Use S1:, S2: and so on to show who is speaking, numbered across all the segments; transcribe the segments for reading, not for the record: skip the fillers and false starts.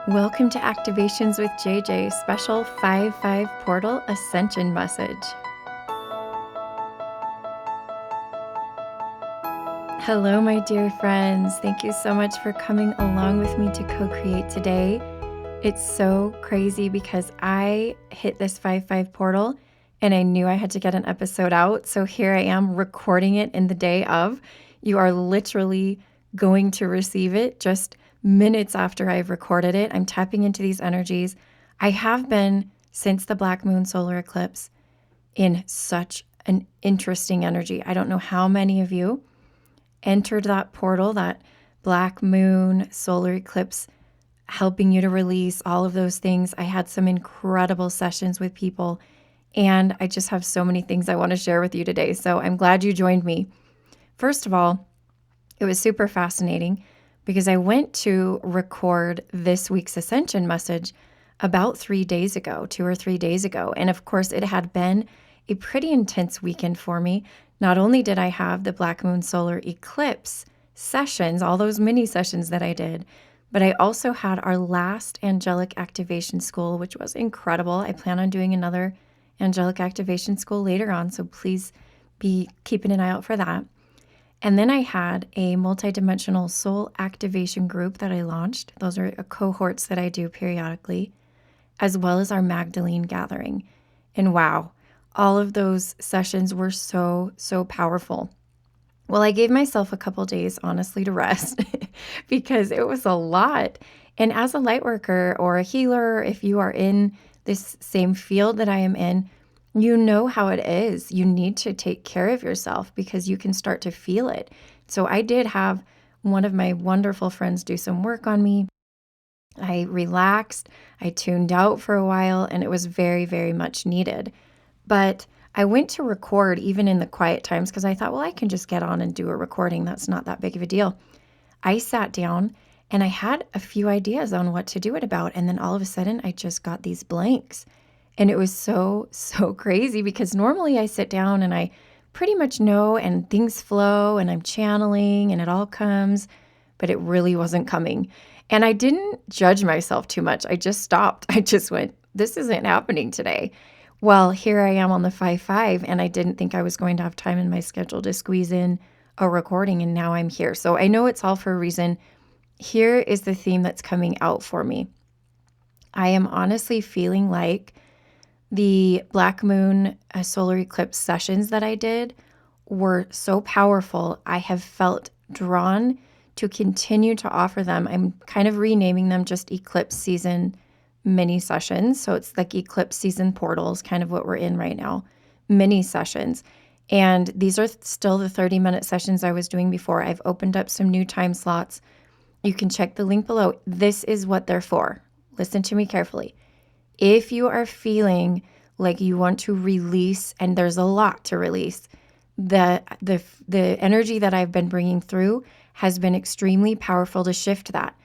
S1: Welcome to Activations with JJ, special 5/5 portal Ascension Message. Hello, my dear friends. Thank you so much for coming along with me to co-create today. It's so crazy because I hit this 5/5 portal and I knew I had to get an episode out. So here I am recording it in the day of. You are literally going to receive it just minutes after I've recorded it. I'm tapping into these energies. I have been since the Black Moon solar eclipse in such an interesting energy. I don't know how many of you entered that portal, that Black Moon solar eclipse, helping you to release all of those things. I had some incredible sessions with people, and I just have so many things I want to share with you today. So I'm glad you joined me. First of all, it was super fascinating because I went to record this week's Ascension Message about 3 days ago, 2 or 3 days ago. And of course, it had been a pretty intense weekend for me. Not only did I have the Black Moon solar eclipse sessions, all those mini sessions that I did, but I also had our last angelic activation school, which was incredible. I plan on doing another angelic activation school later on, so please be keeping an eye out for that. And then I had a multidimensional soul activation group that I launched. Those are cohorts that I do periodically, as well as our Magdalene gathering. And wow, all of those sessions were so powerful. Well, I gave myself a couple days, honestly, to rest because it was a lot. And as a light worker or a healer, if you are in this same field that I am in, you know how it is. You need to take care of yourself because you can start to feel it. So I did have one of my wonderful friends do some work on me. I relaxed, I tuned out for a while, and it was very much needed. But I went to record even in the quiet times because I thought, well, I can just get on and do a recording. That's not that big of a deal. I sat down and I had a few ideas on what to do it about. And then all of a sudden, I just got these blanks. And it was so crazy because normally I sit down and I pretty much know and things flow and I'm channeling and it all comes, but it really wasn't coming. And I didn't judge myself too much. I just stopped. I just went, this isn't happening today. Well, here I am on the 5/5 and I didn't think I was going to have time in my schedule to squeeze in a recording, and now I'm here. So I know it's all for a reason. Here is the theme that's coming out for me. I am honestly feeling like the Black Moon solar eclipse sessions that I did were so powerful. I have felt drawn to continue to offer them. I'm kind of renaming them just eclipse season mini sessions. So it's like eclipse season portals, kind of what we're in right now, mini sessions. And these are still the 30-minute sessions I was doing before. I've opened up some new time slots. You can check the link below. This is what they're for. Listen to me carefully. If you are feeling like you want to release, and there's a lot to release, the energy that I've been bringing through has been extremely powerful to shift that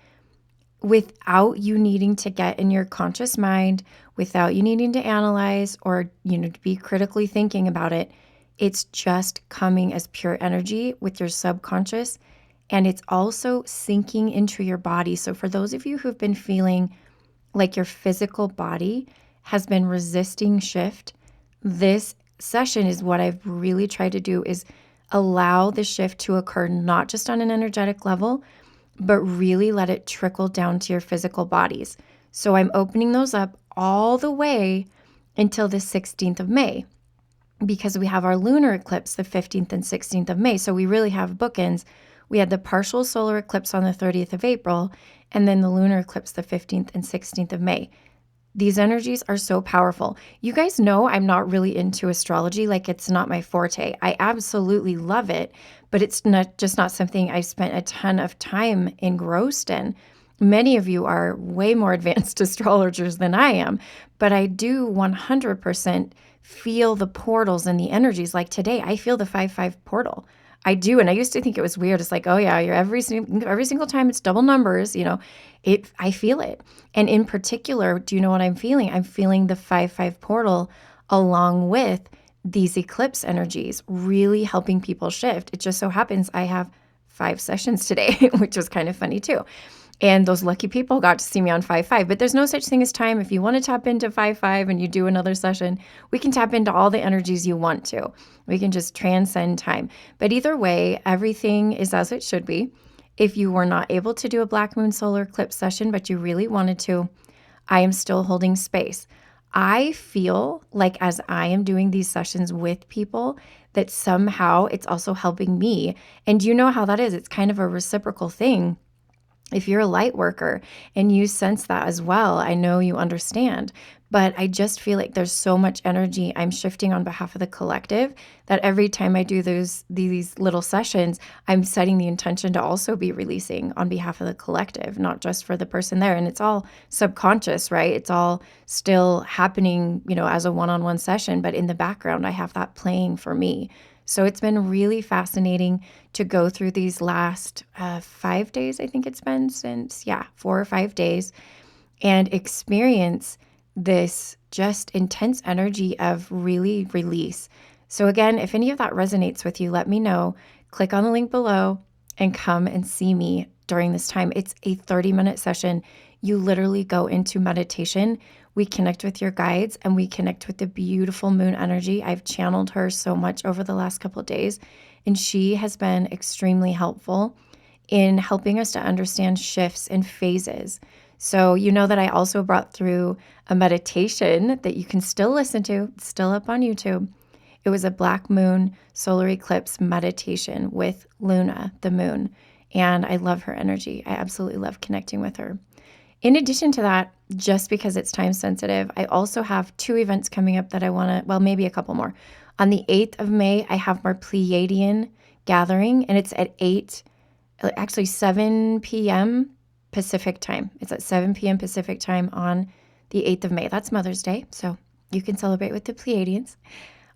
S1: without you needing to get in your conscious mind, without you needing to analyze or, to be critically thinking about it. It's just coming as pure energy with your subconscious, and it's also sinking into your body. So for those of you who've been feeling like your physical body has been resisting shift, this session is what I've really tried to do, is allow the shift to occur, not just on an energetic level, but really let it trickle down to your physical bodies. So I'm opening those up all the way until the 16th of May because we have our lunar eclipse the 15th and 16th of May. So we really have bookends. We had the partial solar eclipse on the 30th of April, and then the lunar eclipse the 15th and 16th of May. These energies are so powerful. You guys know I'm not really into astrology. Like, it's not my forte. I absolutely love it, but it's not something I've spent a ton of time engrossed in. Many of you are way more advanced astrologers than I am, but I do 100% feel the portals and the energies. Like today, I feel the 5/5 portal. I do, and I used to think it was weird. It's like, oh yeah, you're every single time it's double numbers, I feel it. And in particular, do you know what I'm feeling? I'm feeling the 5/5 portal along with these eclipse energies, really helping people shift. It just so happens I have 5 sessions today, which was kind of funny too. And those lucky people got to see me on 5/5. But there's no such thing as time. If you want to tap into 5/5 and you do another session, we can tap into all the energies you want to. We can just transcend time. But either way, everything is as it should be. If you were not able to do a Black Moon Solar Eclipse session, but you really wanted to, I am still holding space. I feel like as I am doing these sessions with people, that somehow it's also helping me. And you know how that is. It's kind of a reciprocal thing. If you're a light worker and you sense that as well, I know you understand. But I just feel like there's so much energy I'm shifting on behalf of the collective that every time I do these little sessions, I'm setting the intention to also be releasing on behalf of the collective, not just for the person there. And it's all subconscious, right? It's all still happening, as a one-on-one session, but in the background, I have that playing for me. So it's been really fascinating to go through these last 5 days. I think it's been since, 4 or 5 days, and experience this just intense energy of really release. So again, if any of that resonates with you, let me know. Click on the link below and come and see me during this time. It's a 30-minute session. You literally go into meditation. We connect with your guides and we connect with the beautiful moon energy. I've channeled her so much over the last couple of days, and she has been extremely helpful in helping us to understand shifts and phases. So you know that I also brought through a meditation that you can still listen to. It's still up on YouTube. It was a Black Moon Solar Eclipse meditation with Luna, the moon. And I love her energy. I absolutely love connecting with her. In addition to that, just because it's time sensitive, I also have 2 events coming up that I want to, maybe a couple more. On the 8th of May, I have my Pleiadian gathering, and it's at 7 p.m. Pacific time. It's at 7 p.m. Pacific time on the 8th of May. That's Mother's Day, so you can celebrate with the Pleiadians.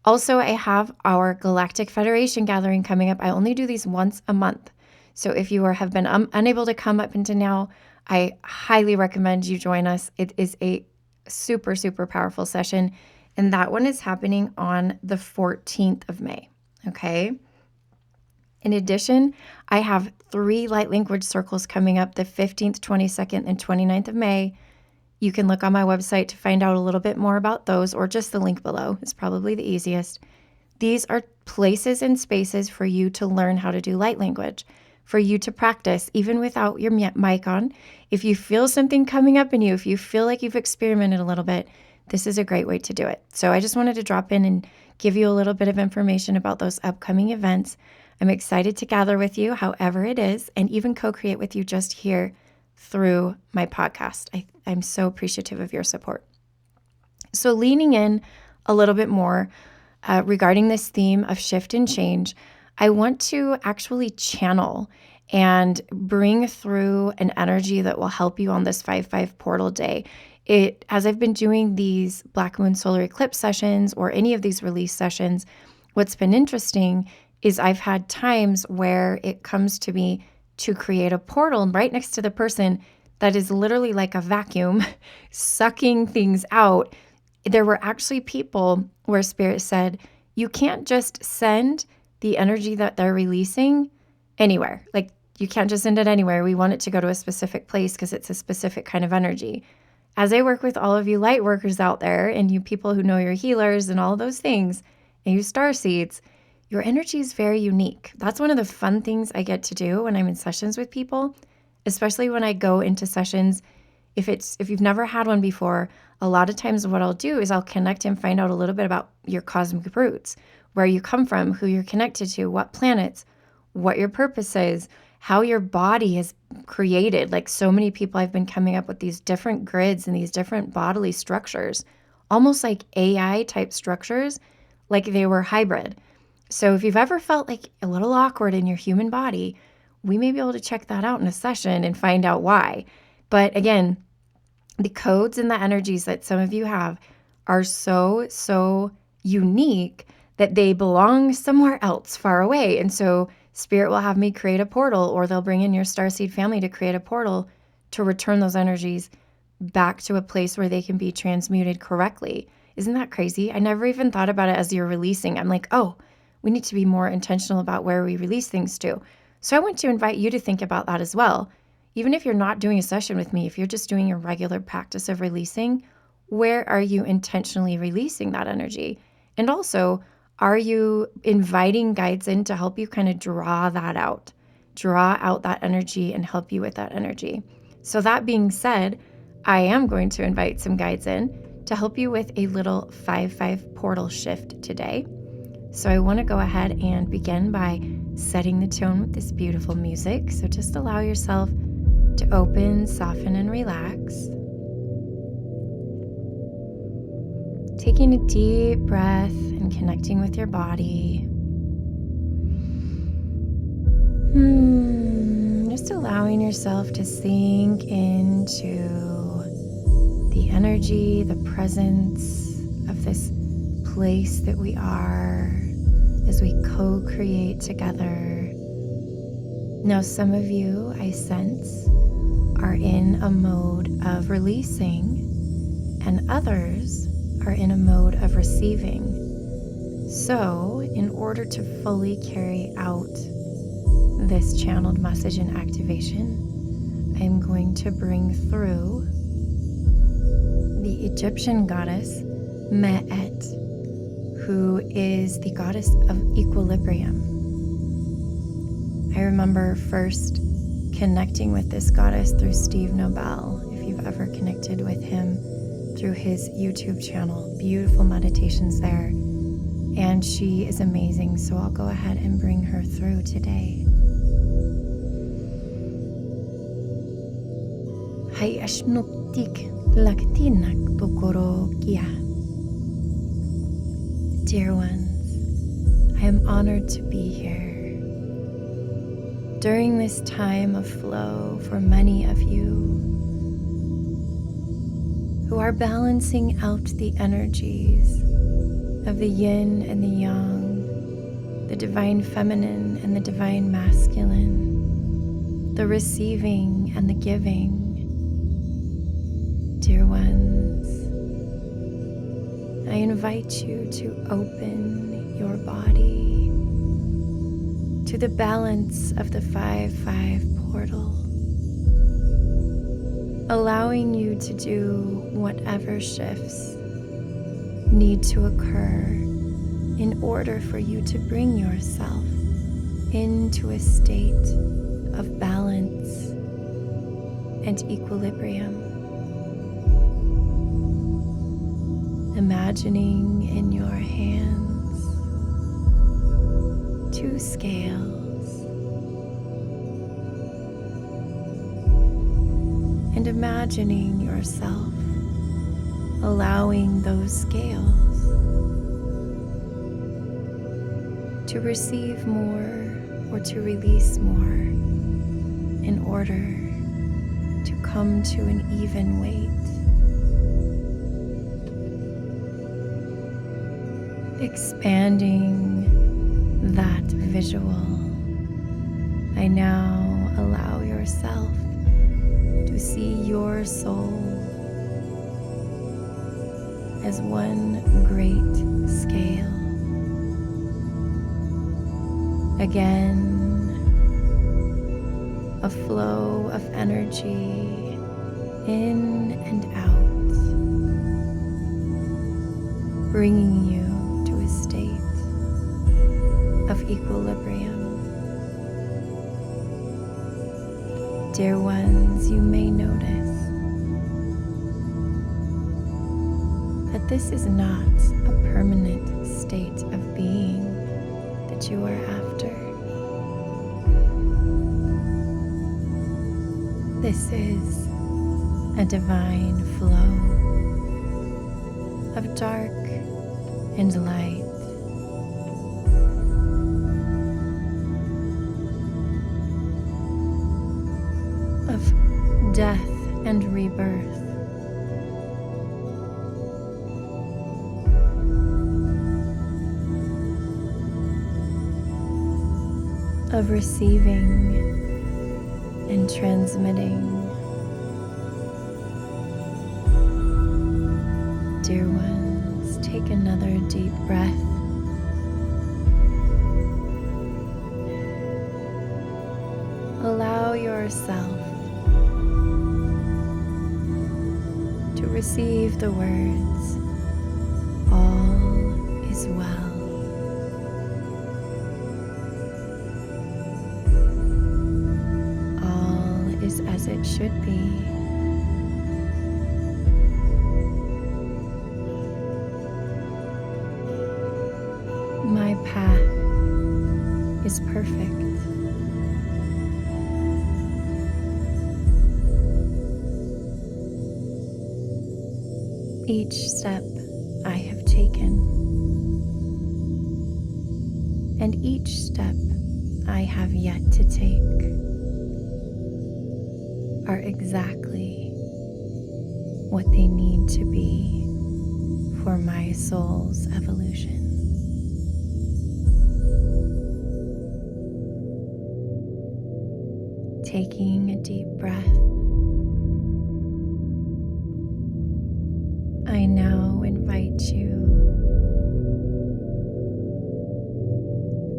S1: Also, I have our Galactic Federation gathering coming up. I only do these once a month. So if you have been unable to come up until now, I highly recommend you join us. It is a super, super powerful session. And that one is happening on the 14th of May. Okay. In addition, I have 3 light language circles coming up the 15th, 22nd, and 29th of May. You can look on my website to find out a little bit more about those, or just the link below is probably the easiest. These are places and spaces for you to learn how to do light language, for you to practice even without your mic on. If you feel something coming up in you, if you feel like you've experimented a little bit, this is a great way to do it. So I just wanted to drop in and give you a little bit of information about those upcoming events. I'm excited to gather with you, however it is, and even co-create with you just here through my podcast. I'm so appreciative of your support. So leaning in a little bit more regarding this theme of shift and change, I want to actually channel and bring through an energy that will help you on this 5/5 portal day. As I've been doing these Black Moon Solar Eclipse sessions or any of these release sessions, what's been interesting is I've had times where it comes to me to create a portal right next to the person that is literally like a vacuum sucking things out. There were actually people where Spirit said, you can't just send the energy that they're releasing anywhere. Like, you can't just send it anywhere. We want it to go to a specific place because it's a specific kind of energy. As I work with all of you light workers out there and you people who know your healers and all those things, and you starseeds, your energy is very unique. That's one of the fun things I get to do when I'm in sessions with people, especially when I go into sessions. If you've never had one before, a lot of times what I'll do is I'll connect and find out a little bit about your cosmic roots, where you come from, who you're connected to, what planets, what your purpose is, how your body is created. Like, so many people, I've been coming up with these different grids and these different bodily structures, almost like AI type structures, like they were hybrid. So if you've ever felt like a little awkward in your human body, we may be able to check that out in a session and find out why. But again, the codes and the energies that some of you have are so, so unique that they belong somewhere else far away. And so Spirit will have me create a portal, or they'll bring in your starseed family to create a portal to return those energies back to a place where they can be transmuted correctly. Isn't that crazy? I never even thought about it as you're releasing. I'm like, oh, we need to be more intentional about where we release things to. So I want to invite you to think about that as well. Even if you're not doing a session with me, if you're just doing a regular practice of releasing, where are you intentionally releasing that energy? And also, are you inviting guides in to help you kind of draw out that energy and help you with that energy? So that being said, I am going to invite some guides in to help you with a little 5-5 portal shift today. So I want to go ahead and begin by setting the tone with this beautiful music. So just allow yourself to open, soften, and relax. Taking a deep breath and connecting with your body. Just allowing yourself to sink into the energy, the presence of this place that we are as we co-create together. Now, some of you, I sense, are in a mode of releasing, and others are in a mode of receiving. So, in order to fully carry out this channeled message and activation, I'm going to bring through the Egyptian goddess Me'et, who is the goddess of equilibrium. I remember first connecting with this goddess through Steve Nobel, if you've ever connected with him through his YouTube channel. Beautiful meditations there. And she is amazing, so I'll go ahead and bring her through today. Hay ashnuktik laktinak tokoro kia. Dear ones, I am honored to be here. During this time of flow for many of you who are balancing out the energies of the yin and the yang, the divine feminine and the divine masculine, the receiving and the giving. Dear ones, I invite you to open your body to the balance of the 5-5 portal, allowing you to do whatever shifts need to occur in order for you to bring yourself into a state of balance and equilibrium. Imagining in your hands 2 scales, and imagining yourself allowing those scales to receive more or to release more in order to come to an even weight. Expanding that visual, I now allow yourself to see your soul as one great scale. Again, a flow of energy in and out, bringing you to a state of equilibrium. Dear ones, you may notice that this is not a permanent state of being that you are after. This is a divine flow of dark and light. Of death and rebirth. Of receiving and transmitting. Dear ones, take another deep breath. Allow yourself receive the words, all is well. All is as it should be. My path is perfect. Each step I have taken, and each step I have yet to take, are exactly what they need to be for my soul's evolution. Taking a deep breath, I now invite you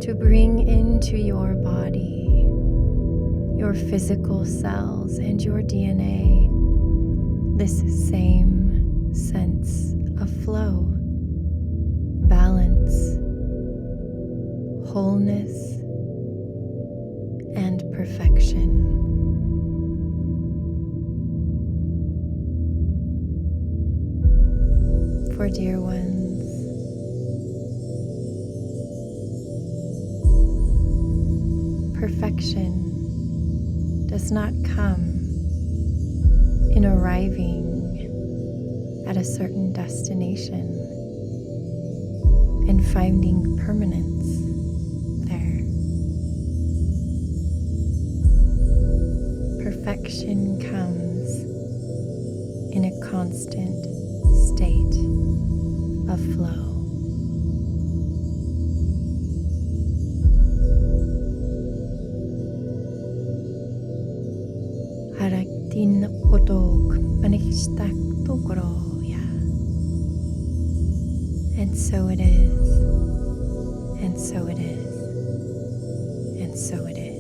S1: to bring into your body, your physical cells and your DNA, this same sense of flow, balance, wholeness, and perfection. For dear ones, perfection does not come in arriving at a certain destination and finding permanence there. Perfection comes in a constant state of flow. Haratin kotok panikistak tokoroya. And so it is, and so it is, and so it is.